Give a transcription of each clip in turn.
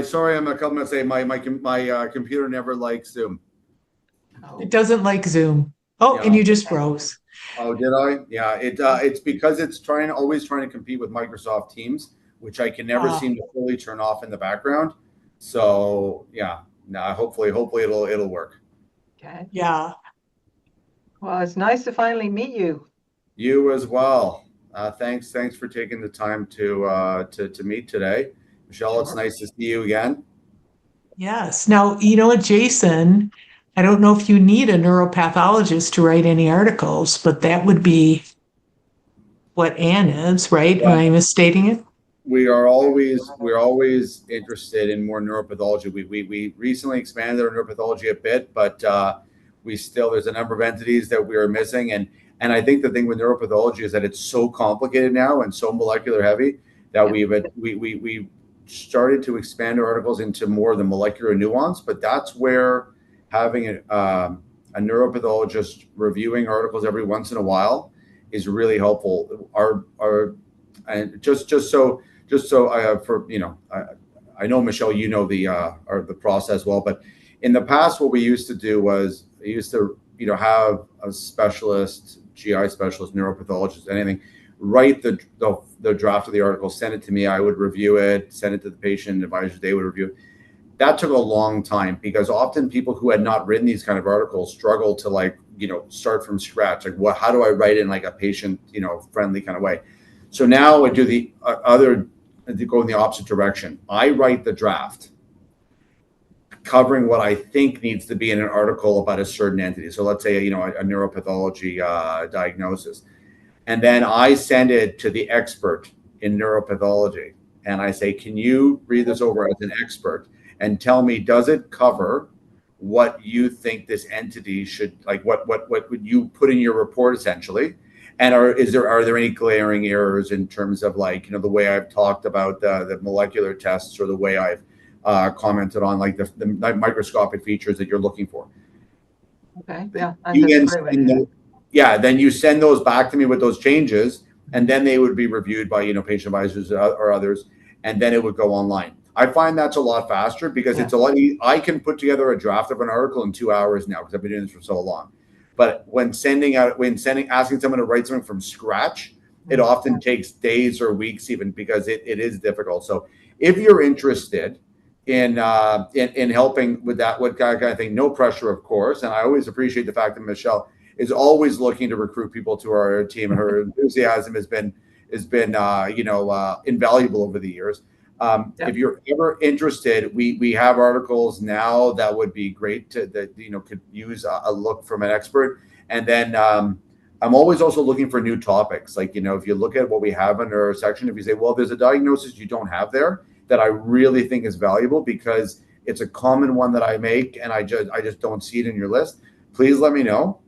sorry, I'm a couple minutes late. My computer never likes Zoom. It doesn't like Zoom. Oh, Yeah. and you just froze. Oh, did I? Yeah, it's because it's always trying to compete with Microsoft Teams, which I can never seem to fully turn off in the background. So yeah, no, hopefully it'll work. Okay. Yeah. Well, it's nice to finally meet you. You as well. Thanks for taking the time to meet today, Michelle. Sure. It's nice to see you again. Yes. Now, you know what, Jason, I don't know if you need a neuropathologist to write any articles, but that would be what Anne is, right? Am I misstating it? We're always interested in more neuropathology. We recently expanded our neuropathology a bit, but there's a number of entities that we are missing, and I think the thing with neuropathology is that it's so complicated now and so molecular heavy that we started to expand our articles into more of the molecular nuance. But that's where having a neuropathologist reviewing articles every once in a while is really helpful. And just so I know, Michelle, you know the process well, but in the past, what we used to do was have a specialist, GI specialist, neuropathologist, anything, write the draft of the article, send it to me. I would review it, send it to the patient advisors. They would review it. That took a long time because often people who had not written these kind of articles struggle to start from scratch. Like, how do I write in like a patient, friendly kind of way? So now I do go in the opposite direction. I write the draft covering what I think needs to be in an article about a certain entity. So let's say, a neuropathology diagnosis. And then I send it to the expert in neuropathology. And I say, can you read this over as an expert and tell me, does it cover what you think this entity should, like what would you put in your report essentially? And are there any glaring errors in terms of the way I've talked about the molecular tests or the way I've commented on like the microscopic features that you're looking for? Okay, yeah, then you send those back to me with those changes, and then they would be reviewed by patient advisors or others, and then it would go online. I find that's a lot faster because it's a lot easier. I can put together a draft of an article in 2 hours now because I've been doing this for so long. But asking someone to write something from scratch, it often takes days or weeks even because it is difficult. So if you're interested in helping with that, what kind of thing, no pressure, of course. And I always appreciate the fact that Michelle is always looking to recruit people to our team, and her enthusiasm has been invaluable over the years. If you're ever interested, we have articles now that would be great could use a look from an expert. And then I'm always also looking for new topics. Like, if you look at what we have in our section, if you say, well, there's a diagnosis you don't have there that I really think is valuable because it's a common one that I make and I just don't see it in your list, please let me know.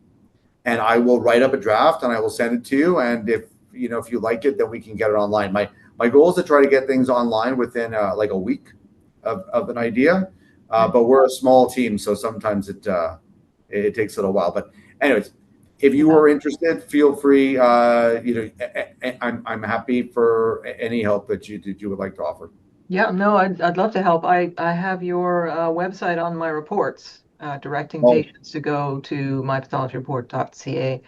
And I will write up a draft and I will send it to you. And if you like it, then we can get it online. My goal is to try to get things online within like a week of an idea, but we're a small team, so sometimes it takes a little while. But anyways, if you are interested, feel free. I'm happy for any help that you would like to offer. Yeah, no, I'd love to help. I have your website on my reports, directing patients to go to mypathologyreport.ca.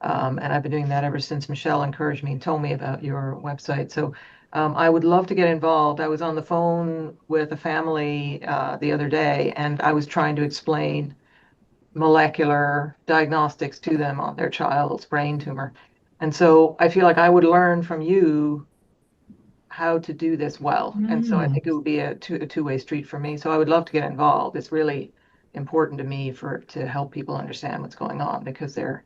And I've been doing that ever since Michelle encouraged me and told me about your website. So I would love to get involved. I was on the phone with a family the other day, and I was trying to explain molecular diagnostics to them on their child's brain tumor. And so I feel like I would learn from you how to do this well. And so I think it would be a two-way street for me. So I would love to get involved. It's really important to me to help people understand what's going on because they're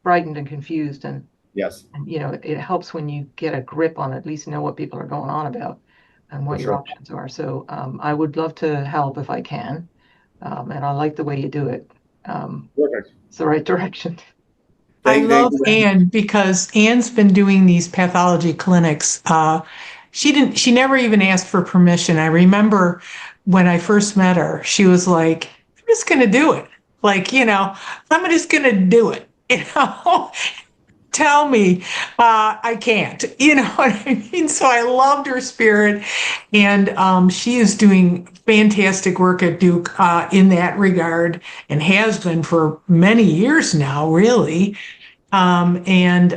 frightened and confused. And yes, and it helps when you get a grip on at least know what people are going on about and what your options are. So I would love to help if I can. And I like the way you do it. Perfect. It's the right direction. I love Anne because Anne's been doing these pathology clinics. She never even asked for permission. I remember when I first met her, she was like, I'm just going to do it. Like, I'm just going to do it, tell me I can't. You know what I mean? So I loved her spirit, and she is doing fantastic work at Duke in that regard, and has been for many years now, really. And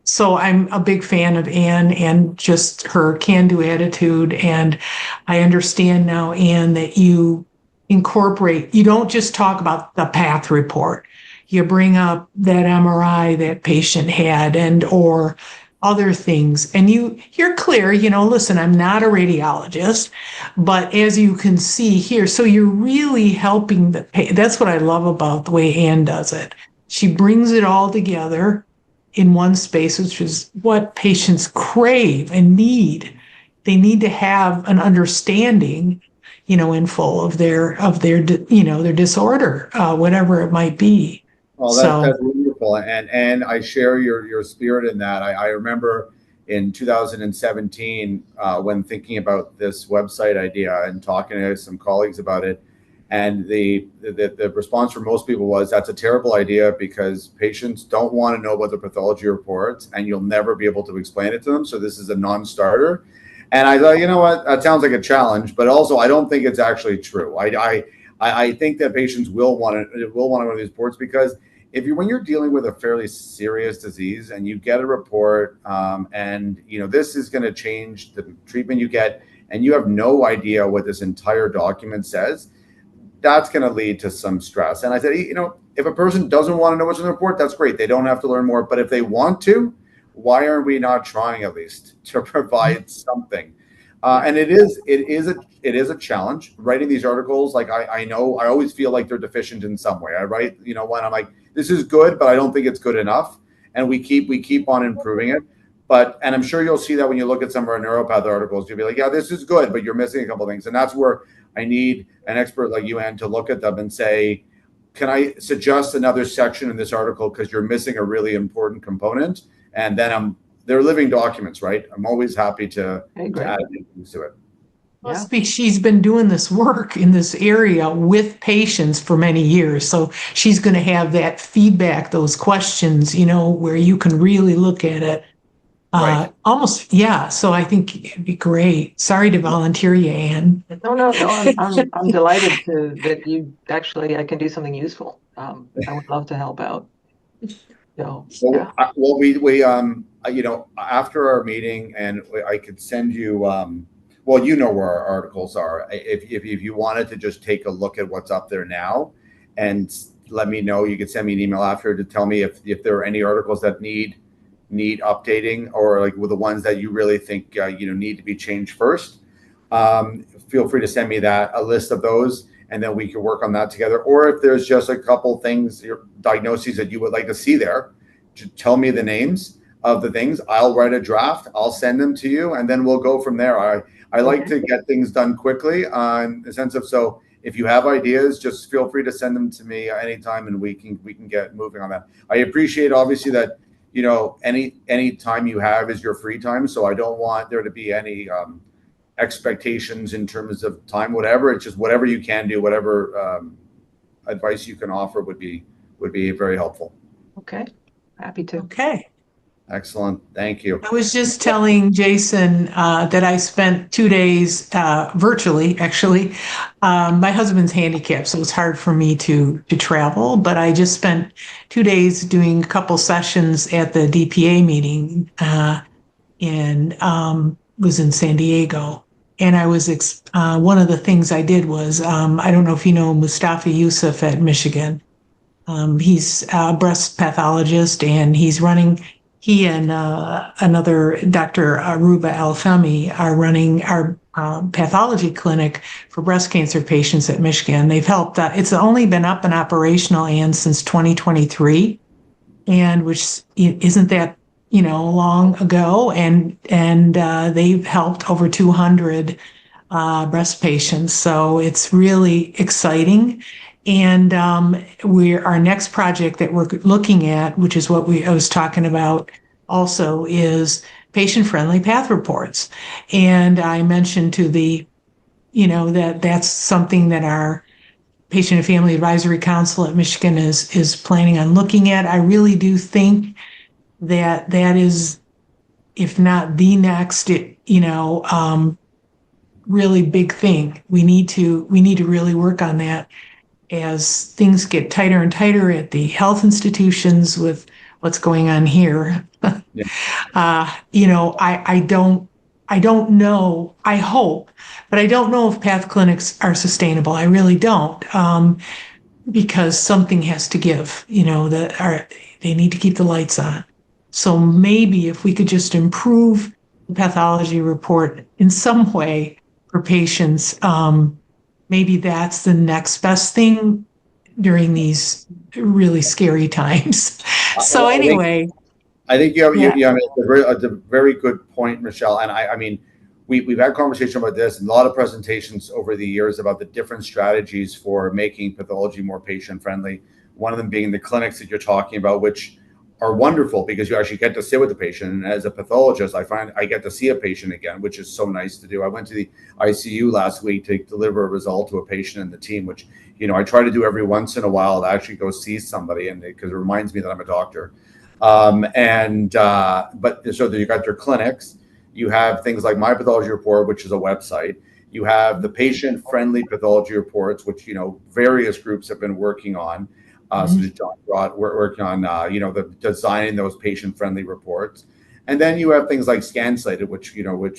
so I'm a big fan of Anne and just her can-do attitude. And I understand now, Anne, that you don't just talk about the path report. You bring up that MRI that patient had and or other things. And you're clear, listen, I'm not a radiologist, but as you can see here, so you're really helping that's what I love about the way Anne does it. She brings it all together in one space, which is what patients crave and need. They need to have an understanding, in full of their their disorder, whatever it might be. Well, that's wonderful, and I share your spirit in that. I remember in 2017 when thinking about this website idea and talking to some colleagues about it. And the response from most people was, that's a terrible idea because patients don't want to know about the pathology reports and you'll never be able to explain it to them. So this is a non-starter. And I thought, you know what, that sounds like a challenge, but also I don't think it's actually true. I think that patients will want one of these reports because when you're dealing with a fairly serious disease and you get a report and this is going to change the treatment you get and you have no idea what this entire document says, that's going to lead to some stress. And I said, if a person doesn't want to know what's in the report, that's great. They don't have to learn more. But if they want to, why aren't we not trying at least to provide something? And it is a challenge writing these articles. Like I know I always feel like they're deficient in some way. I write, when I'm like, this is good, but I don't think it's good enough. And we keep on improving it. And I'm sure you'll see that when you look at some of our neuropath articles, you'll be like, yeah, this is good, but you're missing a couple of things. And that's where I need an expert like you, Anne, to look at them and say, can I suggest another section in this article because you're missing a really important component? And then they're living documents, right? I'm always happy to add things to it. Must be she's been doing this work in this area with patients for many years. So she's going to have that feedback, those questions, where you can really look at it. Right. Almost, yeah. So I think it'd be great. Sorry to volunteer you, Anne. No. I'm delighted that you actually I can do something useful. I would love to help out. So yeah. Well, we after our meeting, and I could send you. Well, where our articles are. If you wanted to just take a look at what's up there now, and let me know, you could send me an email after to tell me if there are any articles that need updating, or like with the ones that you really think need to be changed first. Feel free to send me a list of those, and then we can work on that together. Or if there's just a couple things, your diagnoses that you would like to see there, just tell me the names of the things. I'll write a draft, I'll send them to you, and then we'll go from there. I like to get things done quickly in the sense of, so if you have ideas, just feel free to send them to me anytime, and we can get moving on that. I appreciate obviously that any time you have is your free time. So I don't want there to be any expectations in terms of time, whatever. It's just whatever you can do, whatever advice you can offer would be very helpful. Okay. Happy to. Okay. Excellent. Thank you. I was just telling Jason that I spent 2 days virtually, actually. My husband's handicapped, so it's hard for me to travel, but I just spent 2 days doing a couple sessions at the DPA meeting and was in San Diego. And I was, one of the things I did was, I don't know if you know Mustafa Yusuf at Michigan. He's a breast pathologist, and he and another Dr. Aruba Al-Femi are running our pathology clinic for breast cancer patients at Michigan. They've helped. It's only been up and operational, and since 2023, and which isn't that long ago. And they've helped over 200 breast patients. So it's really exciting. And our next project that we're looking at, which is what I was talking about also, is patient-friendly path reports. And I mentioned to that's something that our Patient and Family Advisory Council at Michigan is planning on looking at. I really do think that is, if not the next, really big thing. We need to really work on that as things get tighter and tighter at the health institutions with what's going on here. Yeah. I don't know. I hope, but I don't know if path clinics are sustainable. I really don't, because something has to give. They need to keep the lights on. So maybe if we could just improve the pathology report in some way for patients, maybe that's the next best thing during these really scary times. So anyway, I think you have yeah. a very good point, Michelle. And I mean, we've had conversation about this and a lot of presentations over the years about the different strategies for making pathology more patient friendly. One of them being the clinics that you're talking about, which are wonderful because you actually get to sit with the patient. And as a pathologist, I find I get to see a patient again, which is so nice to do. I went to the ICU last week to deliver a result to a patient in the team, which, I try to do every once in a while to actually go see somebody, and because it reminds me that I'm a doctor. But so you got your clinics, you have things like My Pathology Report, which is a website. You have the patient-friendly pathology reports, which various groups have been working on. So John Broad, we're working on the designing those patient-friendly reports, and then you have things like Scanslated, which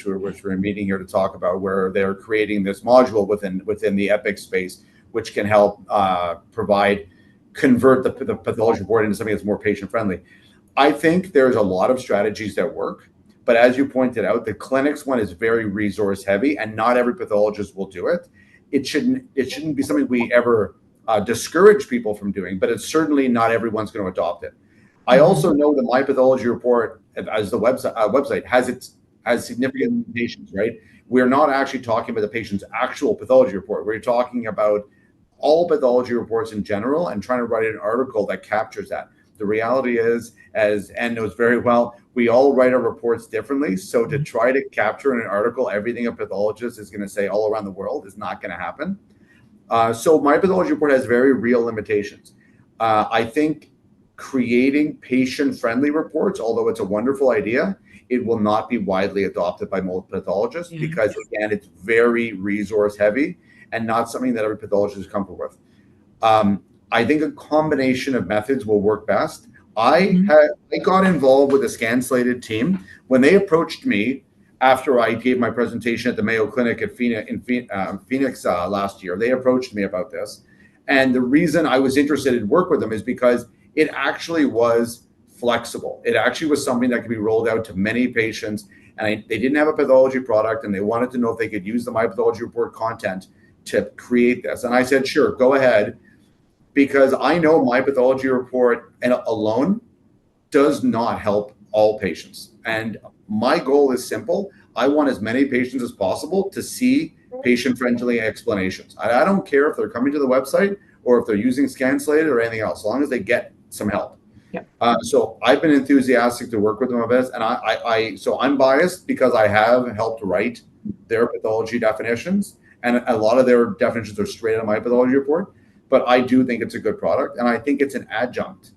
we're meeting here to talk about, where they're creating this module within the Epic space, which can help convert the pathology report into something that's more patient-friendly. I think there's a lot of strategies that work, but as you pointed out, the clinics one is very resource heavy, and not every pathologist will do it. It shouldn't be something we ever discourage people from doing, but it's certainly not everyone's going to adopt it. I also know that My Pathology Report, as the website, has significant limitations. Right, we're not actually talking about the patient's actual pathology report. We're talking about all pathology reports in general and trying to write an article that captures that. The reality is, as Anne knows very well, we all write our reports differently. So to try to capture in an article everything a pathologist is going to say all around the world is not going to happen. So My Pathology Report has very real limitations. I think creating patient-friendly reports, although it's a wonderful idea, it will not be widely adopted by most pathologists because, again, it's very resource-heavy and not something that every pathologist is comfortable with. I think a combination of methods will work best. I got involved with the Scanslated team when they approached me after I gave my presentation at the Mayo Clinic in Phoenix last year. They approached me about this. And the reason I was interested in work with them is because it actually was flexible. It actually was something that could be rolled out to many patients. And they didn't have a pathology product, and they wanted to know if they could use the My Pathology Report content to create this. And I said, sure, go ahead. Because I know My Pathology Report alone does not help all patients. And my goal is simple. I want as many patients as possible to see patient-friendly explanations. I don't care if they're coming to the website or if they're using Scanslated or anything else, as long as they get some help. So I've been enthusiastic to work with them on this, and so I'm biased because I have helped write their pathology definitions, and a lot of their definitions are straight out of My Pathology Report. But I do think it's a good product, and I think it's an adjunct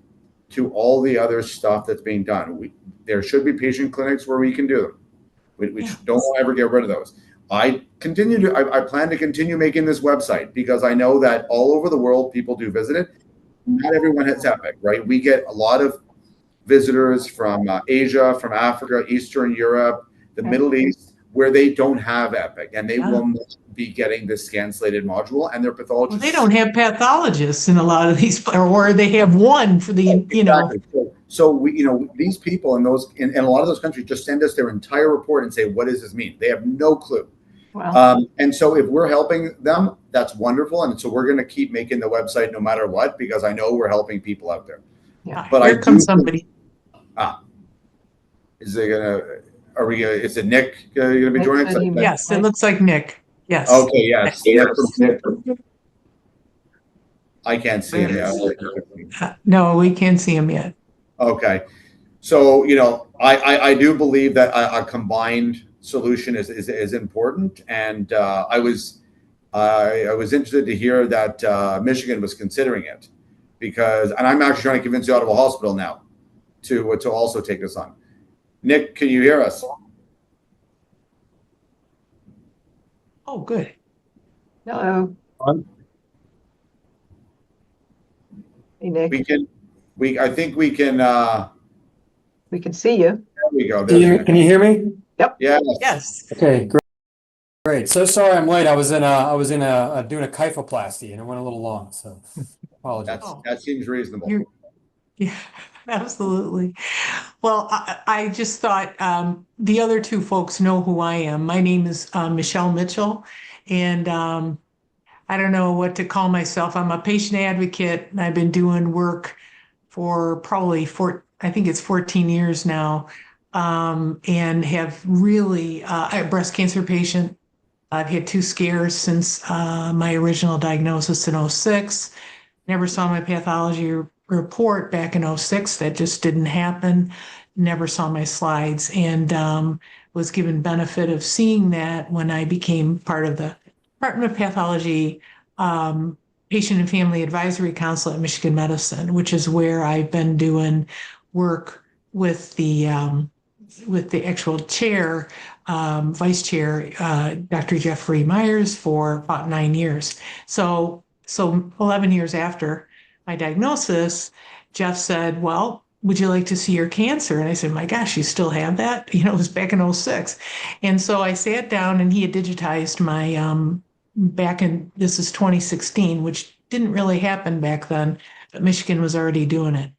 to all the other stuff that's being done. There should be patient clinics where we can do them. We don't ever get rid of those. I plan to continue making this website because I know that all over the world people do visit it. Not everyone has Epic, right? We get a lot of visitors from Asia, from Africa, Eastern Europe, the Middle East, where they don't have Epic, and they will not be getting the Scanslated module, and their pathologists. Well, they don't have pathologists in a lot of these, or they have one for the, Exactly. So we, these people in a lot of those countries just send us their entire report and say, what does this mean? They have no clue. Wow. And so if we're helping them, that's wonderful. And so we're going to keep making the website no matter what, because I know we're helping people out there. Yeah. But Here comes somebody. Is it Nick going to be joining us? Yes, it looks like Nick. Yes. Okay, yes. I can't see him yet. No, we can't see him yet. Okay. So, I do believe that a combined solution is important. And I was interested to hear that Michigan was considering it and I'm actually trying to convince the Ottawa Hospital now to also take this on. Nick, can you hear us? Oh, good. Hello. Hey, Nick. I think we can, We can see you. there we go. Can you hear me? Yep. Yes. Yes. Okay, great. So sorry I'm late. I was in doing a kyphoplasty and it went a little long, so apologize. That seems reasonable. Yeah, absolutely. Well, I just thought the other two folks know who I am. My name is Michelle Mitchell, and I don't know what to call myself. I'm a patient advocate, and I've been doing work for probably I think it's 14 years now, and have really, I'm a breast cancer patient. I've had 2 scares since my original diagnosis in '06. Never saw my pathology report back in '06. That just didn't happen. Never saw my slides, and was given benefit of seeing that when I became part of the Department of Pathology Patient and Family Advisory Council at Michigan Medicine, which is where I've been doing work with the actual chair, vice chair, Dr. Jeffrey Myers, for about 9 years. So 11 years after my diagnosis, Jeff said, well, would you like to see your cancer? And I said, my gosh, you still have that? You know, it was back in '06. And so I sat down and he had digitized my, this is 2016, which didn't really happen back then, but Michigan was already doing it.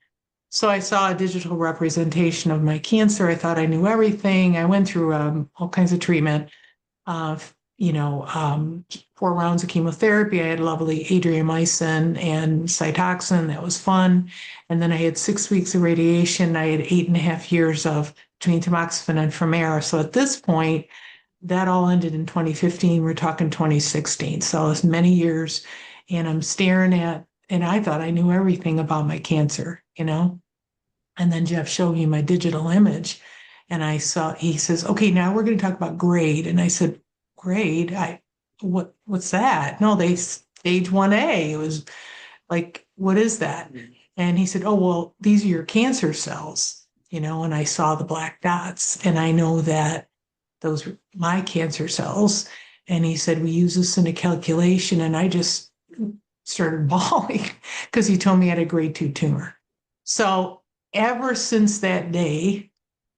So I saw a digital representation of my cancer. I thought I knew everything. I went through all kinds of treatment, 4 rounds of chemotherapy. I had lovely adriamycin and Cytoxan. That was fun. And then I had 6 weeks of radiation. I had 8.5 years of between tamoxifen and Befera. So at this point, that all ended in 2015. We're talking 2016. So it's many years. And I'm staring at, and I thought I knew everything about my cancer, you know? And then Jeff showed me my digital image. And he says, okay, now we're going to talk about grade. And I said, grade? What's that? No, they stage 1A. It was like, what is that? And he said, oh, well, these are your cancer cells, you know, and I saw the black dots and I know that those are my cancer cells. And he said, we use this in a calculation. And I just started bawling because he told me I had a grade 2 tumor. So ever since that day,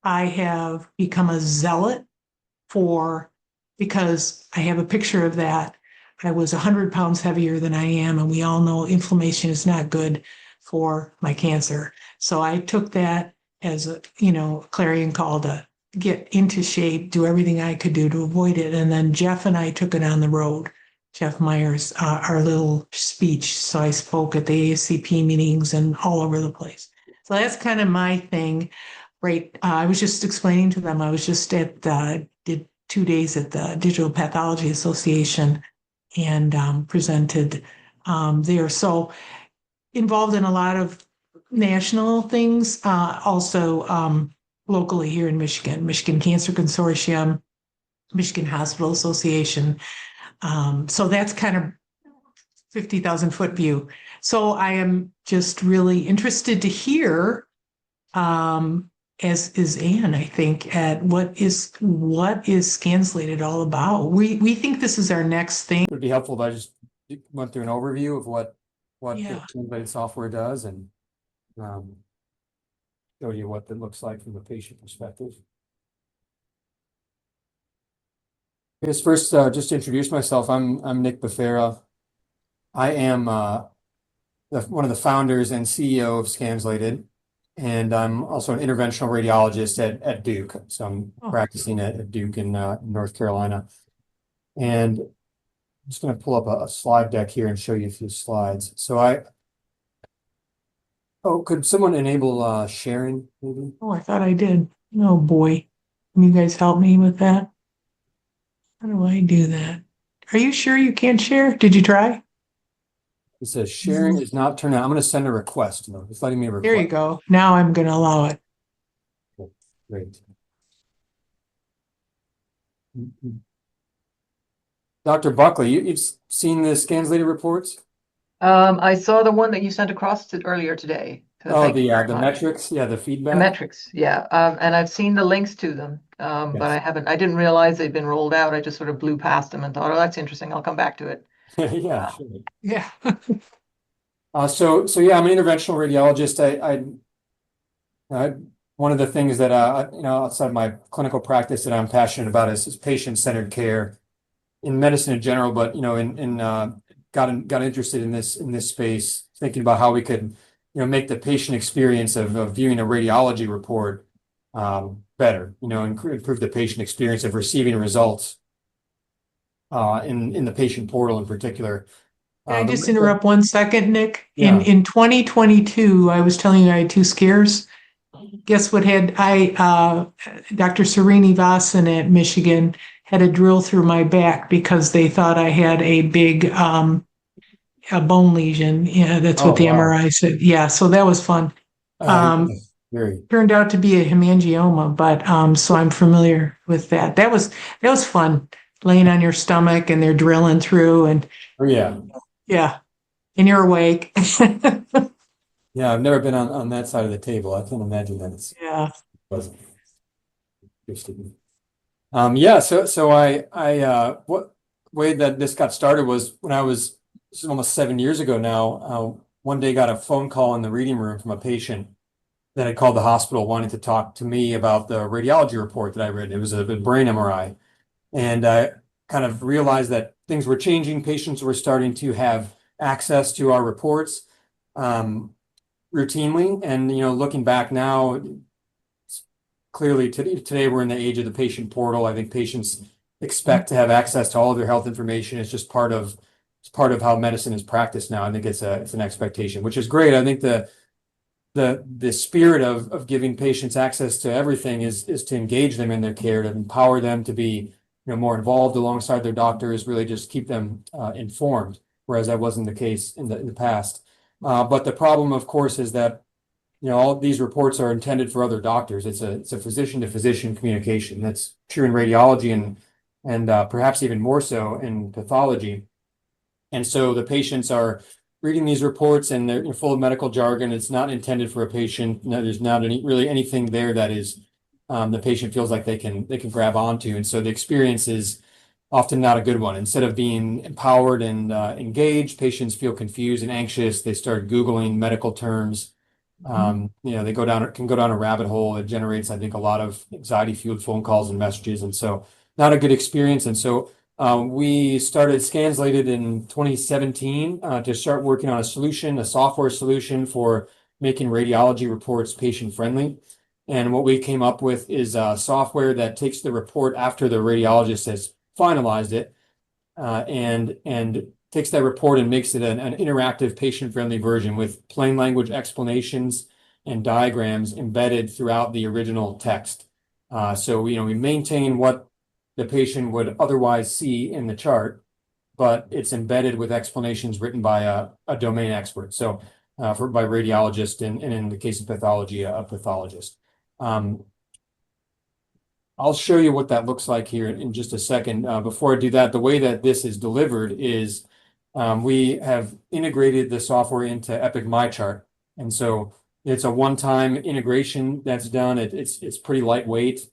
I have become a zealot because I have a picture of that. I was 100 pounds heavier than I am, and we all know inflammation is not good for my cancer. So I took that as a, clarion call to get into shape, do everything I could do to avoid it. And then Jeff and I took it on the road. Jeff Myers, our little speech. So I spoke at the ASCP meetings and all over the place. So that's kind of my thing, right? I was just explaining to them, I was just did 2 days at the Digital Pathology Association and presented there. So involved in a lot of national things, also locally here in Michigan, Michigan Cancer Consortium, Michigan Hospital Association. So that's kind of 50,000 foot view. So I am just really interested to hear, as is Anne, I think, at what is Scanslated all about. We think this is our next thing. It would be helpful if I just went through an overview of what Yeah. the Scanslated software does and show you what that looks like from the patient perspective. I guess first, just to introduce myself, I'm Nick Befera. I am one of the founders and CEO of Scanslated, and I'm also an interventional radiologist at Duke. So I'm practicing at Duke in North Carolina. And I'm just going to pull up a slide deck here and show you a few slides. So could someone enable sharing, maybe? Oh, I thought I did. Oh boy. Can you guys help me with that? How do I do that? Are you sure you can't share? Did you try? It says sharing is not turned on. I'm going to send a request. No, it's letting me request. There you go. Now I'm going to allow it. Great. Dr. Buckley, you've seen the Scanslated reports? I saw the one that you sent across earlier today. So Oh, thank you the very the much. metrics, yeah, the The feedback. metrics, yeah. And I've seen the links to them, but I didn't realize they'd been rolled out. I just sort of blew past them and thought, oh, that's interesting. I'll come back to it. Yeah, Uh, sure. Yeah. So yeah, I'm an interventional radiologist. I one of the things that outside my clinical practice that I'm passionate about is patient-centered care in medicine in general, but got interested in this space, thinking about how we could make the patient experience of viewing a radiology report better, and improve the patient experience of receiving results in the patient portal in particular. Can I The- just interrupt 1 second, Nick? Yeah. In 2022, I was telling you I had two scares. Guess what Dr. Serini Vasan at Michigan had a drill through my back because they thought I had a big a bone lesion. Yeah, that's what Oh, the wow. MRI said. Yeah, so that was fun. Very. Turned out to be a hemangioma, but so I'm familiar with that. That was fun, laying on your stomach and they're drilling through and Oh, yeah. yeah, and you're awake. Yeah, I've never been on that side of the table. I can't imagine that it's Yeah. pleasant. Interesting. Yeah, so what way that this got started was when this is almost 7 years ago now. One day got a phone call in the reading room from a patient that had called the hospital wanting to talk to me about the radiology report that I read. It was a brain MRI. And I kind of realized that things were changing. Patients were starting to have access to our reports routinely. And, looking back now, clearly today we're in the age of the patient portal. I think patients expect to have access to all of their health information. It's just part of how medicine is practiced now. I think it's an expectation, which is great. I think the spirit of giving patients access to everything is to engage them in their care, to empower them to be more involved alongside their doctors, really just keep them informed, whereas that wasn't the case in the past. But the problem, of course, is that all these reports are intended for other doctors. It's a physician to physician communication. That's true in radiology and perhaps even more so in pathology. And so the patients are reading these reports and they're full of medical jargon. It's not intended for a patient. No, there's not really anything there that is the patient feels like they can grab onto. And so the experience is often not a good one. Instead of being empowered and engaged, patients feel confused and anxious. They start Googling medical terms. They can go down a rabbit hole. It generates, I think, a lot of anxiety-fueled phone calls and messages. And so not a good experience. And so we started Scanslated in 2017 to start working on a software solution for making radiology reports patient-friendly. And what we came up with is software that takes the report after the radiologist has finalized it and takes that report and makes it an interactive patient-friendly version with plain language explanations and diagrams embedded throughout the original text. So we maintain what the patient would otherwise see in the chart, but it's embedded with explanations written by a domain expert. So by radiologist and in the case of pathology, a pathologist. I'll show you what that looks like here in just a second. Before I do that, the way that this is delivered is we have integrated the software into Epic MyChart. And so it's a one-time integration that's done. It's pretty lightweight.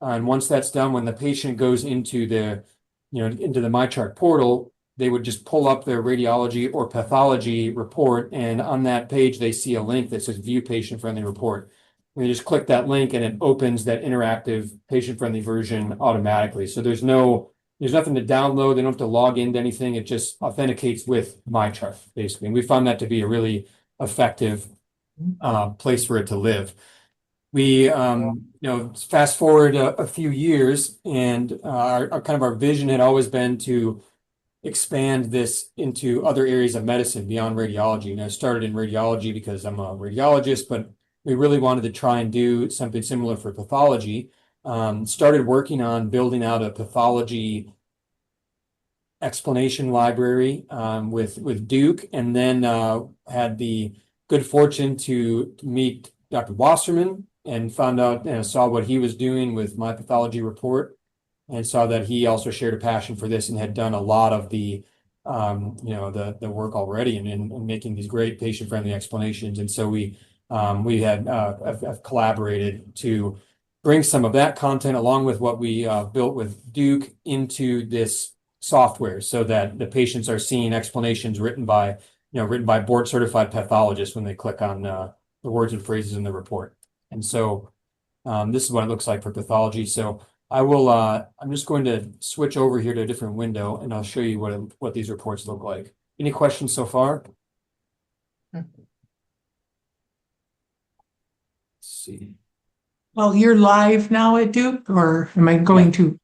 And once that's done, when the patient goes into the MyChart portal, they would just pull up their radiology or pathology report. And on that page, they see a link that says View Patient-Friendly Report. And you just click that link and it opens that interactive patient-friendly version automatically. So there's nothing to download. They don't have to log into anything. It just authenticates with MyChart, basically. And we found that to be a really effective place for it to live. We, fast forward a few years, and our vision had always been to expand this into other areas of medicine beyond radiology. And I started in radiology because I'm a radiologist, but we really wanted to try and do something similar for pathology. Started working on building out a pathology explanation library with Duke, and then had the good fortune to meet Dr. Wasserman and found out and saw what he was doing with MyPathologyreport, and saw that he also shared a passion for this and had done a lot of the work already in making these great patient-friendly explanations. And so we we have collaborated to bring some of that content along with what we built with Duke into this software, so that the patients are seeing explanations written by board certified pathologists when they click on the words and phrases in the report. And so this is what it looks like for pathology. So I'm just going to switch over here to a different window, and I'll show you what these reports look like. Any questions so far? Let's see. Well, you're live now at Duke, or am I going to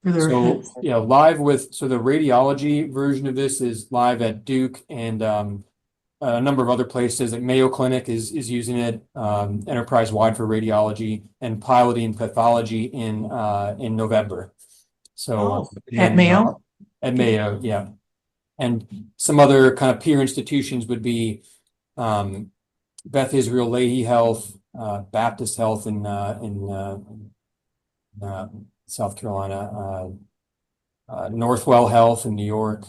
further ahead? So yeah, the radiology version of this is live at Duke, and a number of other places. Like Mayo Clinic is using it enterprise-wide for radiology, and piloting pathology in November. So at Mayo? At Mayo, yeah. And some other kind of peer institutions would be Beth Israel Lahey Health, Baptist Health in South Carolina, Northwell Health in New York,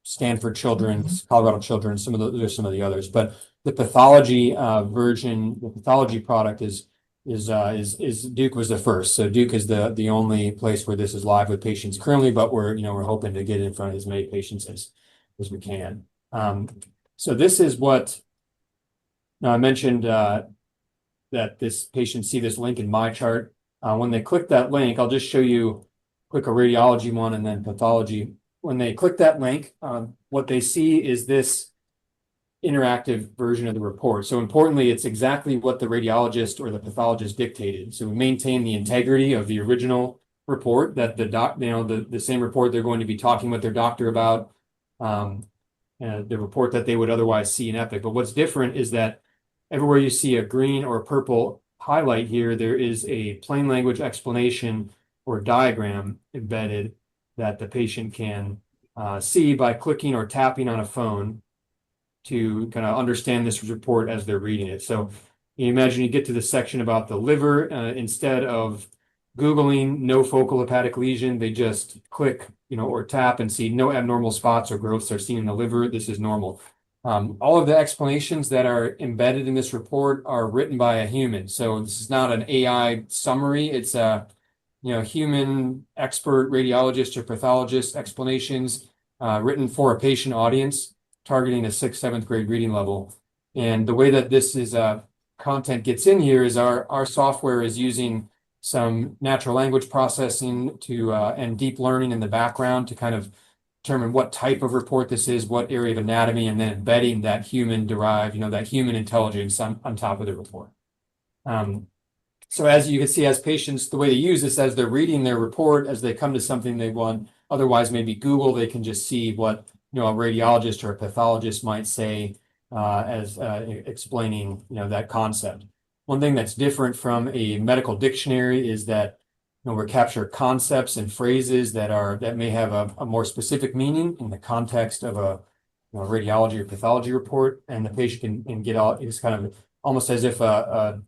Stanford Children's, Colorado Children's, there's some of the others. But the pathology version, the pathology product is Duke was the first. So Duke is the only place where this is live with patients currently, but we're hoping to get it in front of as many patients as we can. So this is what now I mentioned that this patient see this link in MyChart. When they click that link, I'll just show you quick a radiology one and then pathology. When they click that link, what they see is this interactive version of the report. So importantly, it's exactly what the radiologist or the pathologist dictated. So we maintain the integrity of the original report, that the same report they're going to be talking with their doctor about, the report that they would otherwise see in Epic. But what's different is that everywhere you see a green or a purple highlight here, there is a plain language explanation or diagram embedded that the patient can see by clicking or tapping on a phone to kind of understand this report as they're reading it. So you imagine you get to the section about the liver, instead of Googling no focal hepatic lesion, they just click, or tap and see no abnormal spots or growths are seen in the liver. This is normal. All of the explanations that are embedded in this report are written by a human. So this is not an AI summary. It's a human expert radiologist or pathologist explanations written for a patient audience, targeting a 6th, 7th grade reading level. And the way that this is content gets in here is our software is using some natural language processing and deep learning in the background to kind of determine what type of report this is, what area of anatomy, and then embedding that human derived, that human intelligence on top of the report. So as you can see, as patients, the way they use this, as they're reading their report, as they come to something they want, otherwise maybe Google, they can just see what a radiologist or a pathologist might say as explaining that concept. One thing that's different from a medical dictionary is that we capture concepts and phrases that may have a more specific meaning in the context of a radiology or pathology report, and the patient can get all. It's kind of almost as if the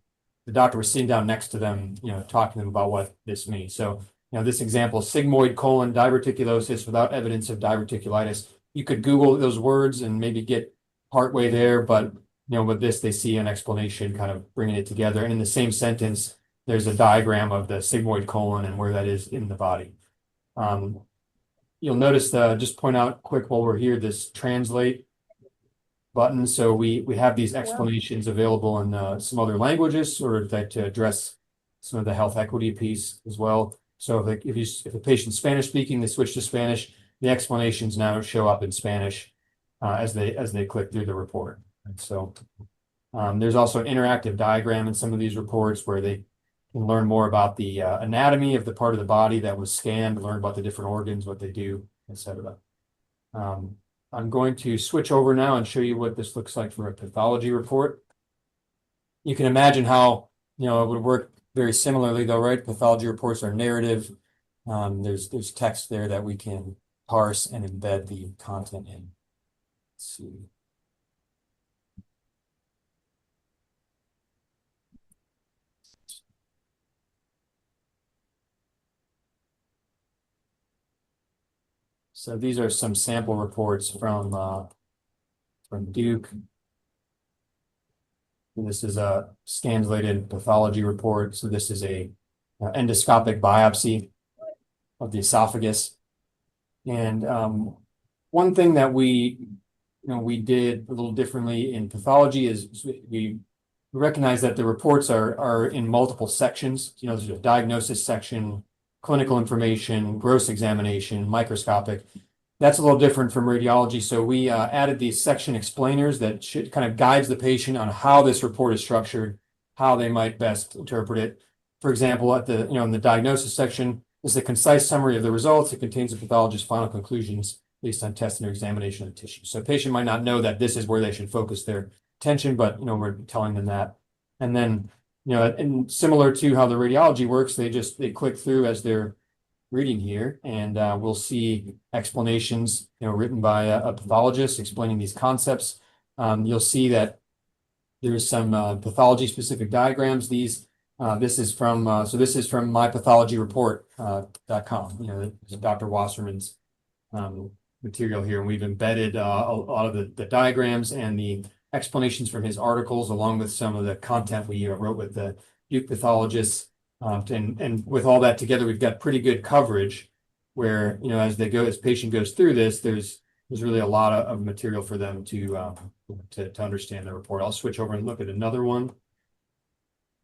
doctor was sitting down next to them, talking to them about what this means. So, this example, sigmoid colon diverticulosis without evidence of diverticulitis. You could Google those words and maybe get partway there, but with this, they see an explanation kind of bringing it together. And in the same sentence, there's a diagram of the sigmoid colon and where that is in the body. You'll notice, just point out quick while we're here, this translate button. So we have these explanations available in some other languages, sort of to address some of the health equity piece as well. So if a patient's Spanish speaking, they switch to Spanish, the explanations now show up in Spanish as they click through the report. And so there's also an interactive diagram in some of these reports where they can learn more about the anatomy of the part of the body that was scanned, learn about the different organs, what they do, etc. I'm going to switch over now and show you what this looks like for a pathology report. You can imagine how it would work very similarly, though, right? Pathology reports are narrative. There's text there that we can parse and embed the content in. Let's see. So these are some sample reports from Duke. And this is a Scanslated pathology report. So this is a endoscopic biopsy of the esophagus. And one thing that we did a little differently in pathology is we recognize that the reports are in multiple sections. There's a diagnosis section, clinical information, gross examination, microscopic. That's a little different from radiology. So we added these section explainers that should kind of guides the patient on how this report is structured, how they might best interpret it. For example, at the in the diagnosis section, this is a concise summary of the results. It contains the pathologist's final conclusions based on testing or examination of the tissue. So a patient might not know that this is where they should focus their attention, but we're telling them that. And then, and similar to how the radiology works, they click through as they're reading here, and we'll see explanations, written by a pathologist explaining these concepts. You'll see that there's some pathology specific diagrams. This is from mypathologyreport.com. This is Dr. Wasserman's material here, and we've embedded a lot of the diagrams and the explanations from his articles, along with some of the content we wrote with the Buckley pathologists. And with all that together, we've got pretty good coverage where, as patient goes through this, there's really a lot of material for them to understand the report. I'll switch over and look at another one.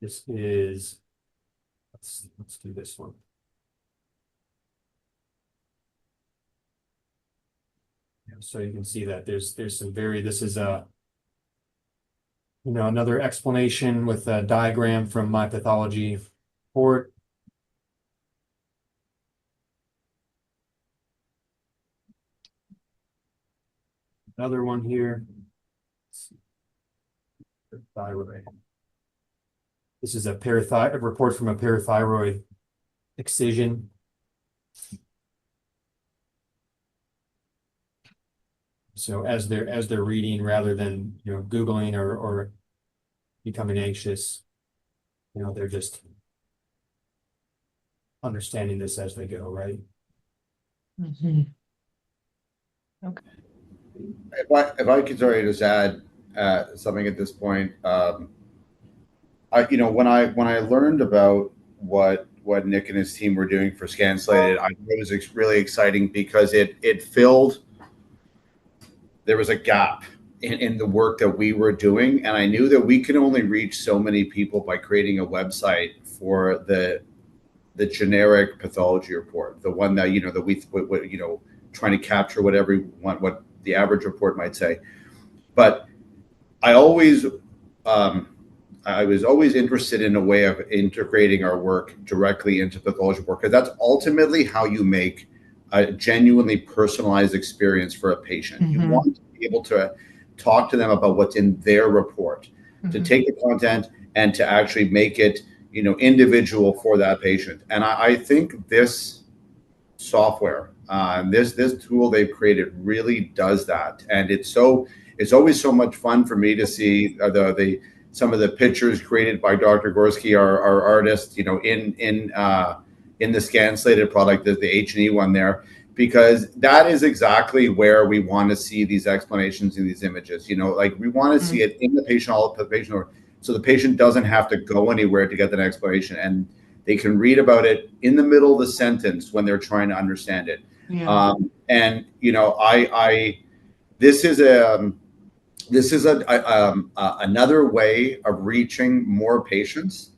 This is, let's do this one. So you can see that there's some this is another explanation with a diagram from MyPathology report. Another one here. Thyroid. This is a report from a parathyroid excision. So as they're reading, rather than Googling or becoming anxious, they're just understanding this as they go, right? Mm-hmm. Okay. If I could just add something at this point, when I learned about what Nick and his team were doing for Scanslated, I thought it was really exciting because it filled. There was a gap in the work that we were doing, and I knew that we could only reach so many people by creating a website for the generic pathology report, the one that trying to capture what the average report might say. But I was always interested in a way of integrating our work directly into pathology report, because that's ultimately how you make a genuinely personalized experience for a patient. Mm-hmm. You want to be able to talk to them about what's in their report, mm-hmm. to take the content and to actually make it, individual for that patient. And I think this software, this tool they've created really does that. And it's always so much fun for me to see some of the pictures created by Dr. Gorski, our artist, in the Scanslated product, the H&E one there, because that is exactly where we want to see these explanations in these images. We want to see it in the patient, so the patient doesn't have to go anywhere to get that explanation, and they can read about it in the middle of the sentence when they're trying to understand it. Yeah. This is another way of reaching more patients.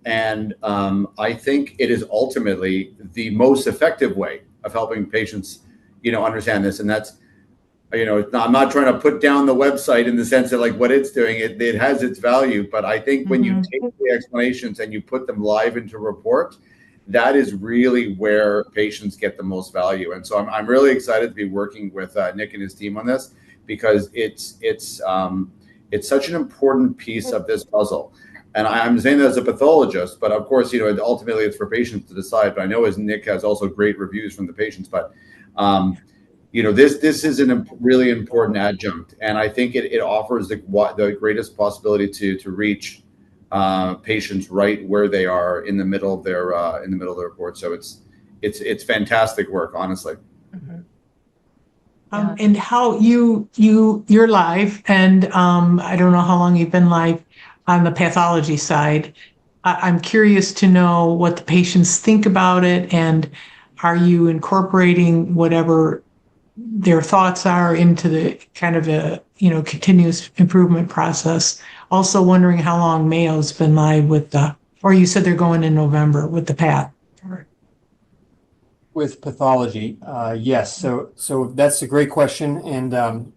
And I think it is ultimately the most effective way of helping patients, understand this. And that's, I'm not trying to put down the website in the sense that what it's doing, it has its value. But I think when you take the explanations and you put them live into a report, that is really where patients get the most value. And so I'm really excited to be working with Nick and his team on this, because it's such an important piece of this puzzle. And I'm saying that as a pathologist, but of course, ultimately it's for patients to decide. But I know as Nick has also great reviews from the patients, but this is a really important adjunct, and I think it offers the greatest possibility to reach patients right where they are in the middle of their report. So it's fantastic work, honestly. Mm-hmm. And how you're live, and I don't know how long you've been live. on the pathology side. I'm curious to know what the patients think about it, and are you incorporating whatever their thoughts are into the kind of a, continuous improvement process? Also wondering how long Mayo's been live with or you said they're going in November with the PAT. With pathology, yes. So that's a great question. And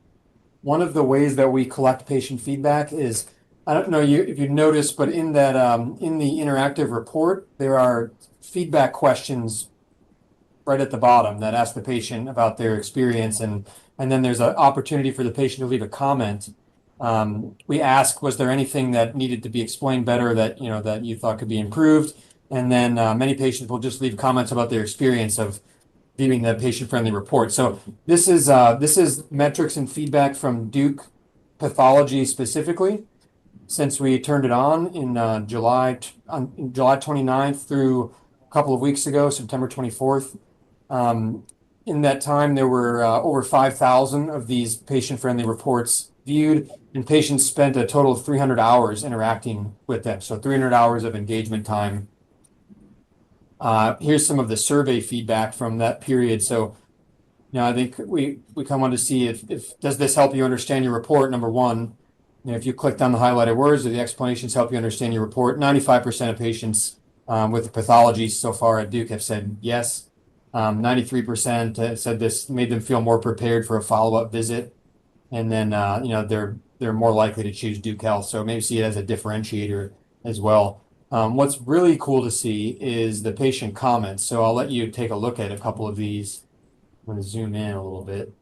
one of the ways that we collect patient feedback is, I don't know if you noticed, but in that in the interactive report, there are feedback questions right at the bottom that ask the patient about their experience, and then there's an opportunity for the patient to leave a comment. We ask, was there anything that needed to be explained better that that you thought could be improved? And then many patients will just leave comments about their experience of viewing the patient-friendly report. So this is metrics and feedback from Duke Pathology specifically, since we turned it on in July 29th through a couple of weeks ago, September 24th. In that time, there were over 5,000 of these patient-friendly reports viewed, and patients spent a total of 300 hours interacting with them. So 300 hours of engagement time. Here's some of the survey feedback from that period. So, I think we come on to see if does this help you understand your report? Number one, if you clicked on the highlighted words, do the explanations help you understand your report? 95% of patients with pathology so far at Duke have said yes. 93% said this made them feel more prepared for a follow-up visit, and then they're more likely to choose Duke Health. So maybe see it as a differentiator as well. What's really cool to see is the patient comments. So I'll let you take a look at a couple of these. I'm going to zoom in a little bit.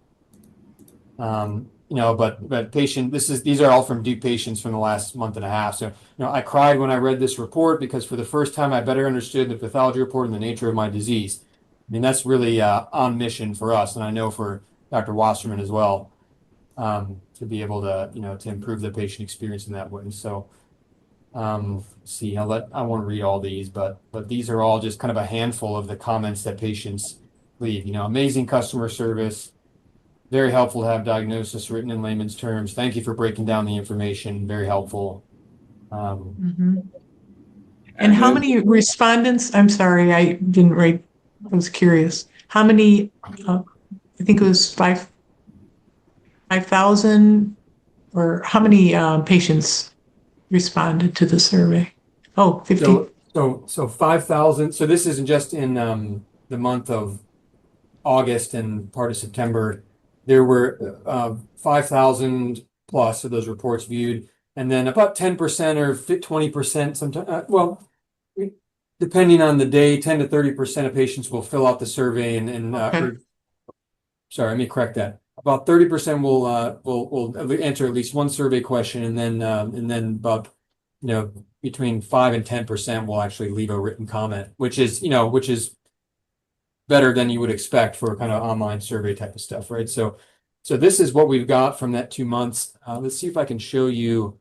But these are all from Duke patients from the last month and a half. So, I cried when I read this report because for the first time I better understood the pathology report and the nature of my disease. I mean, that's really on mission for us, and I know for Dr. Wasserman as well, to be able to, to improve the patient experience in that way. So, see, I won't read all these, but these are all just kind of a handful of the comments that patients leave. Amazing customer service, very helpful to have diagnosis written in layman's terms. Thank you for breaking down the information. Very helpful. And how many respondents? I'm sorry, I didn't write. I was curious. How many? I think it was 5,000, or how many patients responded to the survey? Oh, 50. So 5,000. So this isn't just in the month of August and part of September. There were 5,000 plus of those reports viewed, and then about 10% or 20%, sometimes, depending on the day, 10 to 30% of patients will fill out the survey Okay. Sorry, let me correct that. About 30% will answer at least one survey question, and then about between 5 and 10% will actually leave a written comment, which is better than you would expect for a kind of online survey type of stuff, right? So this is what we've got from that 2 months. Let's see if I can show you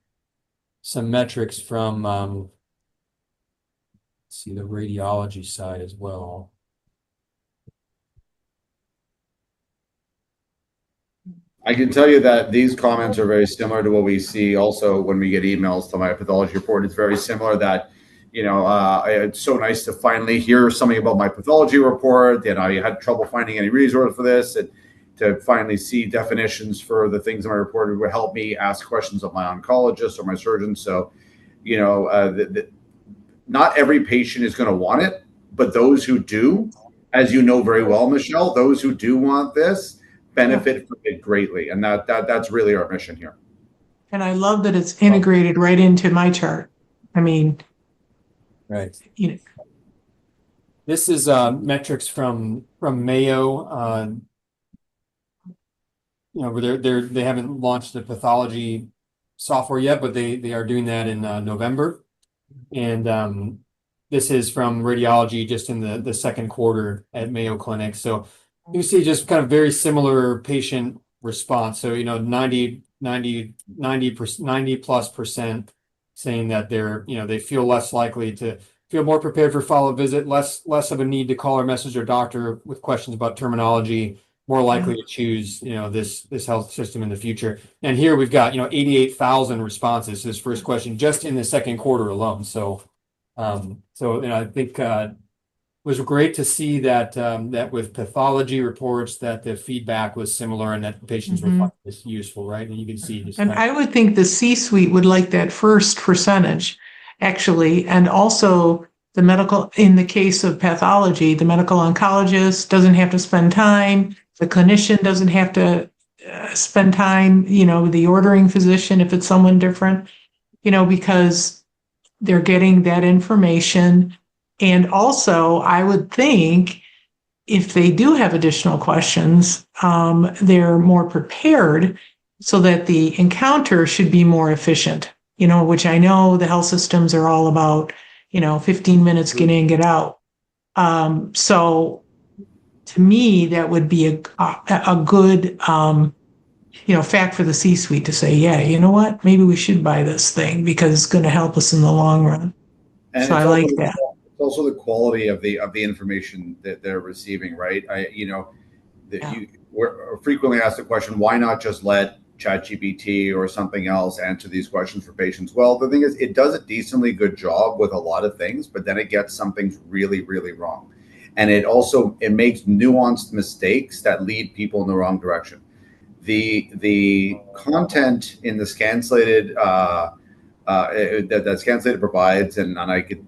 some metrics from the radiology side as well. I can tell you that these comments are very similar to what we see also when we get emails to my pathology report. It's very similar that, it's so nice to finally hear something about my pathology report. I had trouble finding any resource for this, and to finally see definitions for the things in my report would help me ask questions of my oncologist or my surgeon. So, not every patient is going to want it, but those who do, as you know very well, Michelle, those who do want this benefit from it greatly, and that's really our mission here. And I love that it's integrated right into MyChart. I mean, right. This is metrics from Mayo. Where they haven't launched the pathology software yet, but they are doing that in November. And this is from radiology just in the second quarter at Mayo Clinic. So you see just kind of very similar patient response. So, 90 plus percent saying that they feel less likely to feel more prepared for follow-up visit, less of a need to call or message their doctor with questions about terminology. more likely to choose, this health system in the future. And here we've got, 88,000 responses to this first question just in the second quarter alone. So, I think it was great to see that that with pathology reports that the feedback was similar and that the patients were finding this useful, right? And you can see just And I would think the C-suite would like that first percentage, actually, and also the medical, in the case of pathology, the medical oncologist doesn't have to spend time. The clinician doesn't have to spend time, the ordering physician, if it's someone different, because they're getting that information. And also, I would think if they do have additional questions, they're more prepared so that the encounter should be more efficient, which I know the health systems are all about, 15 minutes, get in, get out. So to me, that would be a good, fact for the C-suite to say, yeah, you know what, maybe we should buy this thing because it's going to help us in the long run. And so I like that. It's also the quality of the information that they're receiving, right? We're frequently asked the question, why not just let ChatGPT or something else answer these questions for patients? Well, the thing is, it does a decently good job with a lot of things, but then it gets some things really, really wrong. And it makes nuanced mistakes that lead people in the wrong direction. The content in the Scanslated that Scanslated provides, and I could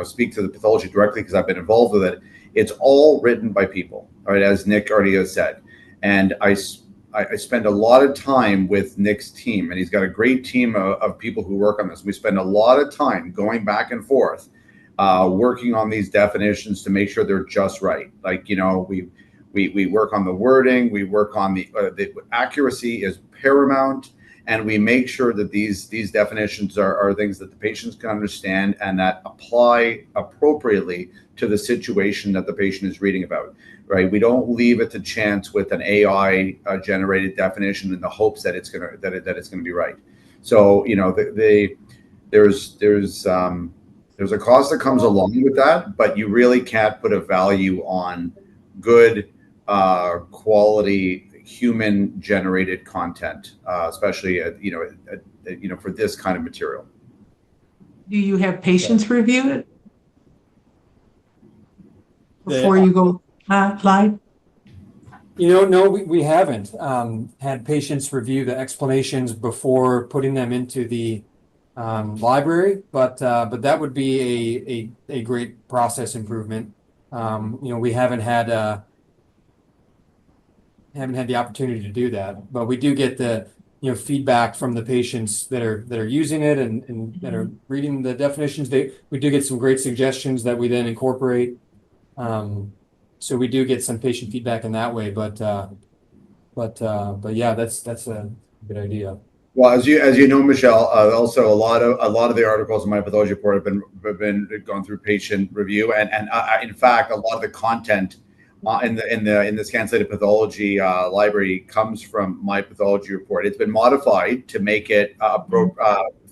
speak to the pathology directly because I've been involved with it. It's all written by people, right? As Nick already has said, and I spend a lot of time with Nick's team, and he's got a great team of people who work on this. We spend a lot of time going back and forth, working on these definitions to make sure they're just right. Like, we work on the wording, we work on the accuracy is paramount, and we make sure that these definitions are things that the patients can understand and that apply appropriately to the situation that the patient is reading about, right? We don't leave it to chance with an AI generated definition in the hopes that it's gonna be right. So there's a cost that comes along with that, but you really can't put a value on good quality human generated content, especially for this kind of material. Do you have patients review it before you go live? No, we haven't had patients review the explanations before putting them into the library, but that would be a great process improvement. We haven't had the opportunity to do that, but we do get the feedback from the patients that are using it and that are reading the definitions. We do get some great suggestions that we then incorporate. So we do get some patient feedback in that way, but yeah, that's a good idea. Well, as you know, Michelle, also a lot of the articles in my pathology report have been gone through patient review, and in fact, a lot of the content in the Scanslated pathology library comes from my pathology report. It's been modified to make it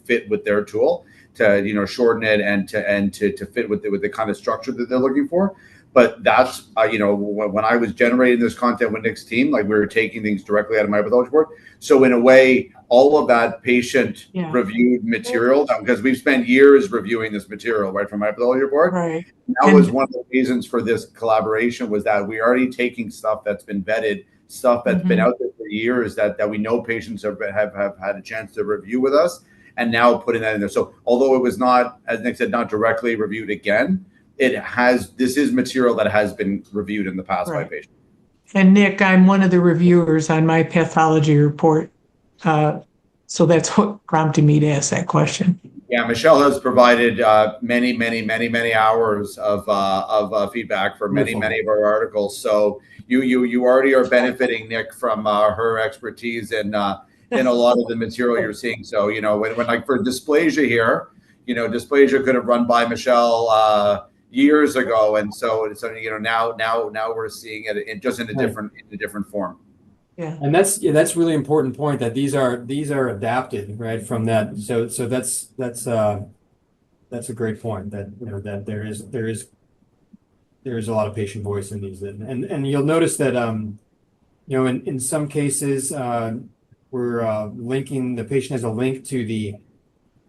fit with their tool, to shorten it and to fit with the kind of structure that they're looking for. But that's when I was generating this content with Nick's team, like we were taking things directly out of my pathology report. So in a way, all of that patient reviewed material, because we've spent years reviewing this material right from my pathology report. Right. That was one of the reasons for this collaboration, was that we're already taking stuff that's been vetted, stuff that's been out there for years that we know patients have had a chance to review with us, and now putting that in there. So although it was not, as Nick said, not directly reviewed again, this is material that has been reviewed in the past by patients. And Nick, I'm one of the reviewers on my pathology report. So that's what prompted me to ask that question. Yeah, Michelle has provided many hours of feedback for many of our articles. So you already are benefiting, Nick, from her expertise in a lot of the material you're seeing. So when like for dysplasia here, dysplasia could have run by Michelle years ago, and so now we're seeing it in a different form. Yeah. And that's really important point, that these are adapted right from that. So that's a great point, that that there is a lot of patient voice in these, and you'll notice that In some cases, we're linking, the patient has a link to the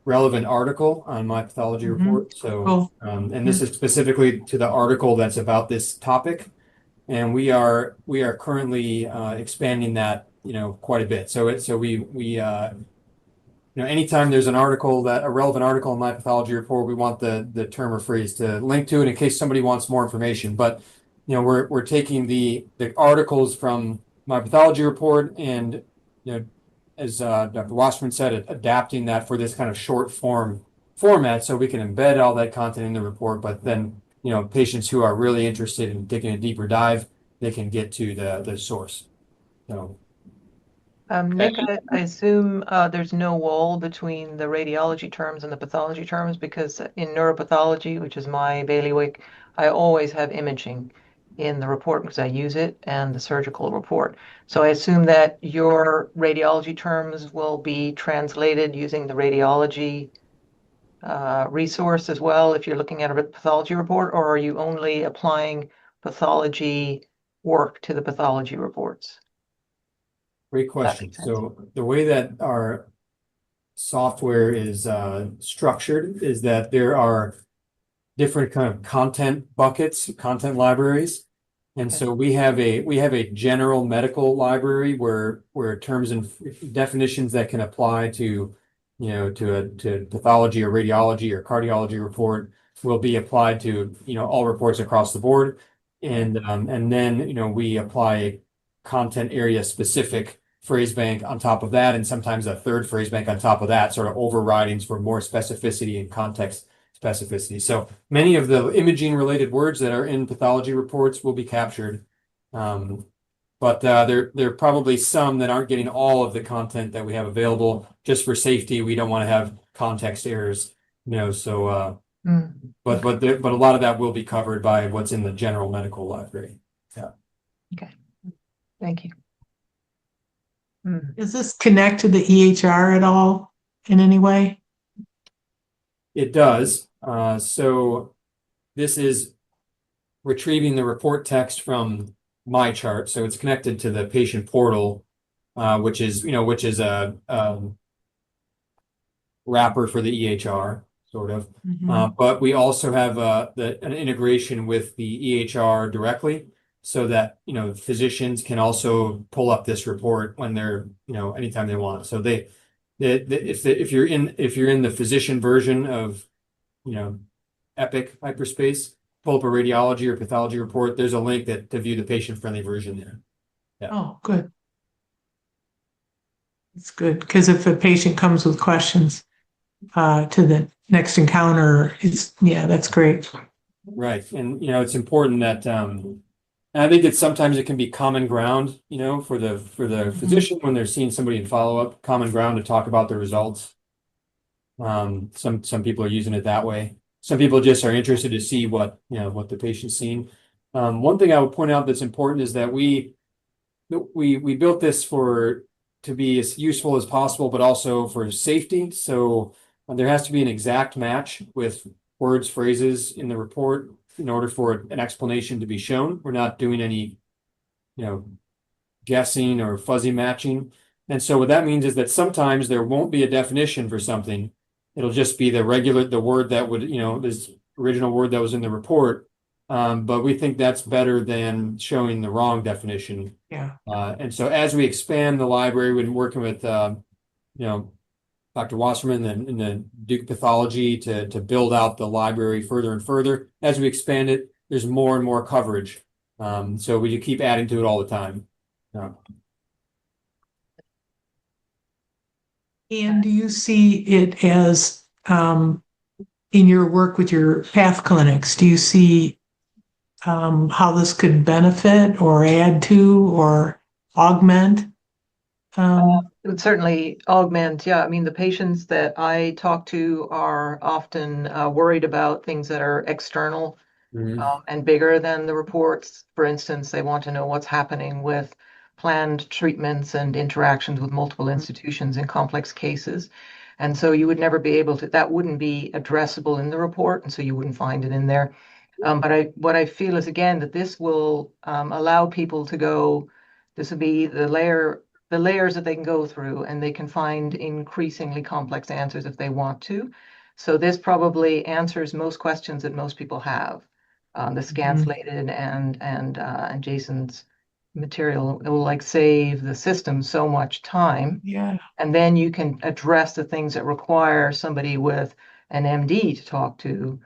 relevant article on my pathology report. So, Cool. and this is specifically to the article that's about this topic. And we are currently expanding that, quite a bit. So we anytime there's an article, that a relevant article in my pathology report, we want the term or phrase to link to it in case somebody wants more information. But we're taking the articles from my pathology report and as Dr. Wasserman said, adapting that for this kind of short format so we can embed all that content in the report. But then patients who are really interested in taking a deeper dive, they can get to the source. So. Nick, I assume there's no wall between the radiology terms and the pathology terms, because in neuropathology, which is my bailiwick, I always have imaging in the report because I use it, and the surgical report. So I assume that your radiology terms will be translated using the radiology resource as well if you're looking at a pathology report, or are you only applying pathology work to the pathology reports? Great question. So the way that our software is structured is that there are different kind of content buckets, content libraries. And so we have a general medical library where terms and definitions that can apply to to pathology or radiology or cardiology report will be applied to all reports across the board. And then we apply content area specific phrase bank on top of that, and sometimes a third phrase bank on top of that, sort of overridings for more specificity and context specificity. So many of the imaging related words that are in pathology reports will be captured. But there are probably some that aren't getting all of the content that we have available. Just for safety, we don't want to have context errors, so but a lot of that will be covered by what's in the general medical library. Yeah. Okay. Thank you. Does this connect to the EHR at all in any way? It does. So this is retrieving the report text from MyChart. So it's connected to the patient portal, which is a wrapper for the EHR, sort of. But we also have an integration with the EHR directly, so that physicians can also pull up this report when they're anytime they want. So if you're in the physician version of Epic Hyperspace, pull up a radiology or pathology report, there's a link to view the patient-friendly version there. Yeah. Oh, good. It's good, because if a patient comes with questions to the next encounter, that's great. Right. And it's important that and I think sometimes it can be common ground, for the physician when they're seeing somebody in follow-up, common ground to talk about the results. Some people are using it that way. Some people just are interested to see what the patient's seen. One thing I would point out that's important is that we built this to be as useful as possible, but also for safety. So there has to be an exact match with words, phrases in the report in order for an explanation to be shown. We're not doing any, guessing or fuzzy matching. And so what that means is that sometimes there won't be a definition for something. It'll just be the word that would, this original word that was in the report. But we think that's better than showing the wrong definition. Yeah. And so as we expand the library, we've been working with, Dr. Wasserman and the Duke Pathology to build out the library further and further. As we expand it, there's more and more coverage. So we keep adding to it all the time. And do you see it as in your work with your path clinics, do you see how this could benefit or add to or augment? It would certainly augment. Yeah, I mean, the patients that I talk to are often worried about things that are external and bigger than the reports. For instance, they want to know what's happening with planned treatments and interactions with multiple institutions in complex cases. And so you would never be able to, that wouldn't be addressable in the report, and so you wouldn't find it in there. But what I feel is, again, that this will allow people to go This will be the layers that they can go through, and they can find increasingly complex answers if they want to. So this probably answers most questions that most people have. The Scanslated and Jason's material, it will like save the system so much time. Yeah. And then you can address the things that require somebody with an MD to talk to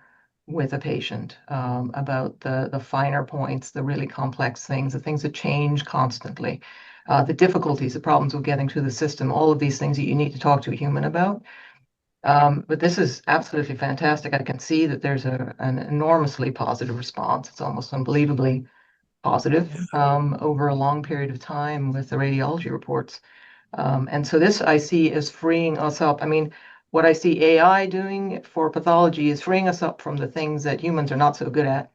with a patient about the finer points, the really complex things, the things that change constantly, the difficulties, the problems with getting through the system, all of these things that you need to talk to a human about. But this is absolutely fantastic. I can see that there's an enormously positive response. It's almost unbelievably positive over a long period of time with the radiology reports. And so this I see is freeing us up. I mean, what I see AI doing for pathology is freeing us up from the things that humans are not so good at,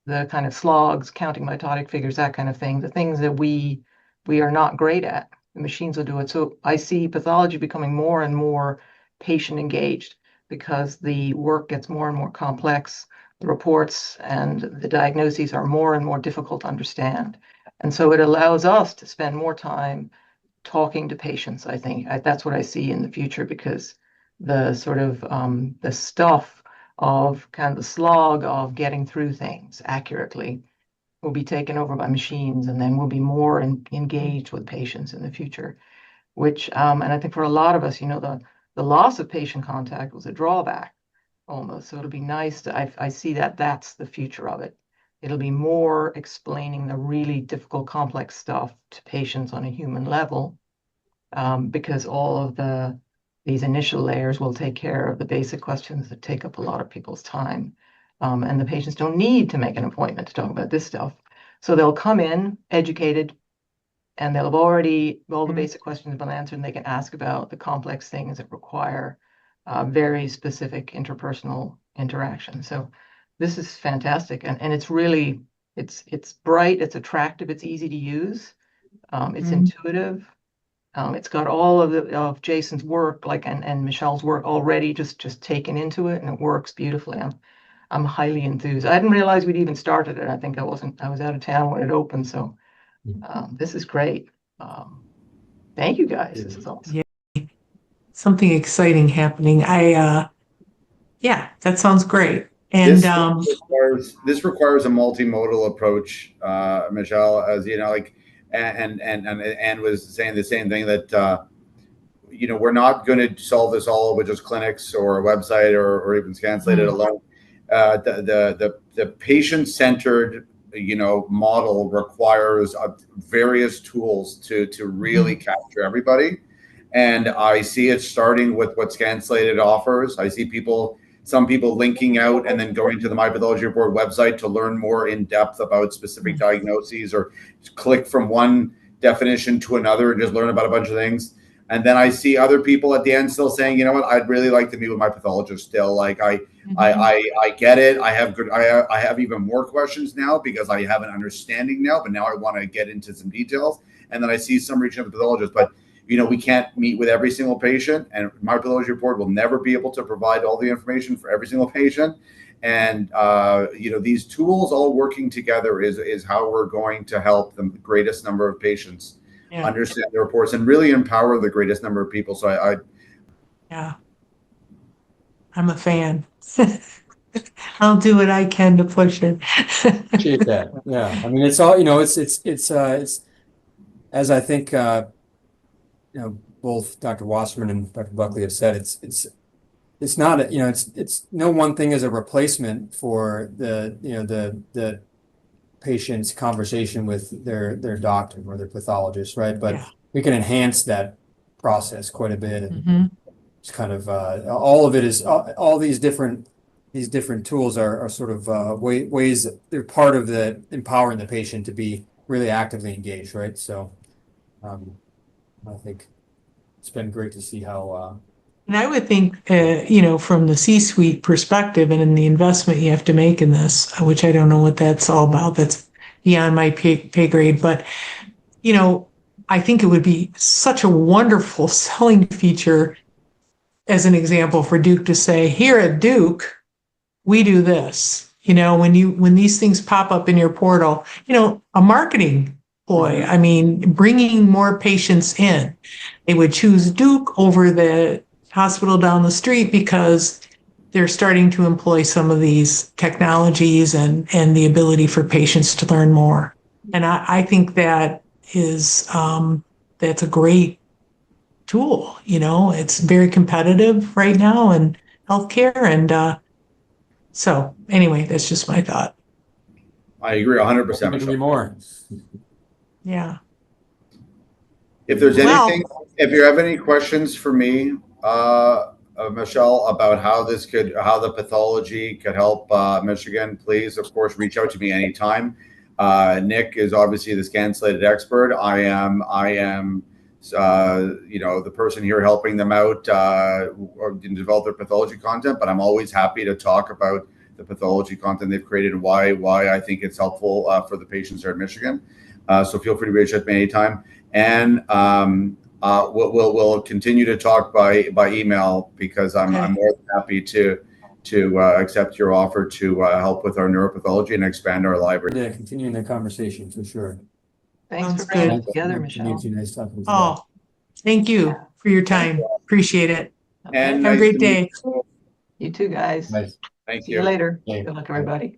the kind of slogs, counting mitotic figures, that kind of thing, the things that we are not great at. The machines will do it. So I see pathology becoming more and more patient engaged because the work gets more and more complex. The reports and the diagnoses are more and more difficult to understand. And so it allows us to spend more time talking to patients. I think that's what I see in the future, because the sort of the stuff of kind of the slog of getting through things accurately will be taken over by machines, and then we'll be more engaged with patients in the future, which and I think for a lot of us, the loss of patient contact was a drawback almost. So it'll be nice I see that that's the future of it. It'll be more explaining the really difficult, complex stuff to patients on a human level, because all of these initial layers will take care of the basic questions that take up a lot of people's time. And the patients don't need to make an appointment to talk about this stuff. So they'll come in educated, and they'll have already, all the basic questions have been answered, and they can ask about the complex things that require very specific interpersonal interaction. So this is fantastic. And it's really, it's bright, it's attractive, it's easy to use, it's intuitive. It's got all of Jason's work, like and Michelle's work already just taken into it, and it works beautifully. I'm highly enthused. I didn't realize we'd even started it. I think I was out of town when it opened, so this is great. Thank you guys. This is awesome. Yeah. Something exciting happening. Yeah, that sounds great. And this requires a multimodal approach, Michelle, as you know, like, and was saying the same thing, that we're not going to solve this all with just clinics or a website or even Scanslated alone. The patient-centered model requires various tools to really capture everybody. And I see it starting with what Scanslated offers. I see some people linking out and then going to the MyPathology Report website to learn more in depth about specific diagnoses, or click from one definition to another and just learn about a bunch of things. And then I see other people at the end still saying, you know what, I'd really like to meet with my pathologist still. Like I get it. I have even more questions now because I have an understanding now, but now I want to get into some details. And then I see some reaching out to pathologists, but we can't meet with every single patient, and MyPathology Report will never be able to provide all the information for every single patient. And these tools all working together is how we're going to help the greatest number of patients understand the reports and really empower the greatest number of people. So I'm a fan. I'll do what I can to push it. Appreciate that. Yeah, I mean, it's all it's as I think both Dr. Wasserman and Dr. Buckley have said, it's not it's no one thing is a replacement for the patient's conversation with their doctor or their pathologist, right? But we can enhance that process quite a bit, and it's kind of all of it is all these different tools are sort of ways that they're part of the empowering the patient to be really actively engaged, right? So I think it's been great to see how. And I would think, from the C-suite perspective and in the investment you have to make in this, which I don't know what that's all about. That's beyond my pay grade. But, I think it would be such a wonderful selling feature, as an example, for Duke to say, here at Duke, we do this. When these things pop up in your portal, a marketing ploy. I mean, bringing more patients in. They would choose Duke over the hospital down the street because they're starting to employ some of these technologies and the ability for patients to learn more. And I think that is, that's a great tool. You know, it's very competitive right now in healthcare. And so anyway, that's just my thought. I agree 100%. Couldn't agree Michelle. more. Yeah. If there's Well- anything, if you have any questions for me, Michelle, about how the pathology could help Michigan, please, of course, reach out to me anytime. Nick is obviously the Scanslated expert. I am, the person here helping them out or develop their pathology content. But I'm always happy to talk about the pathology content they've created and why I think it's helpful for the patients here in Michigan. So feel free to reach out to me anytime. And we'll continue to talk by email because I'm more than happy to accept your offer to help with our neuropathology and expand our library. Yeah, continuing the conversation for sure. Thanks Sounds for bringing good. it together, Nice to Michelle. meet you. Nice talking to you. Oh, thank you for your time. Appreciate it. Okay. And Have a nice great to meet day. You too, guys. Nice. Thank See you later. Yeah. Good luck, everybody.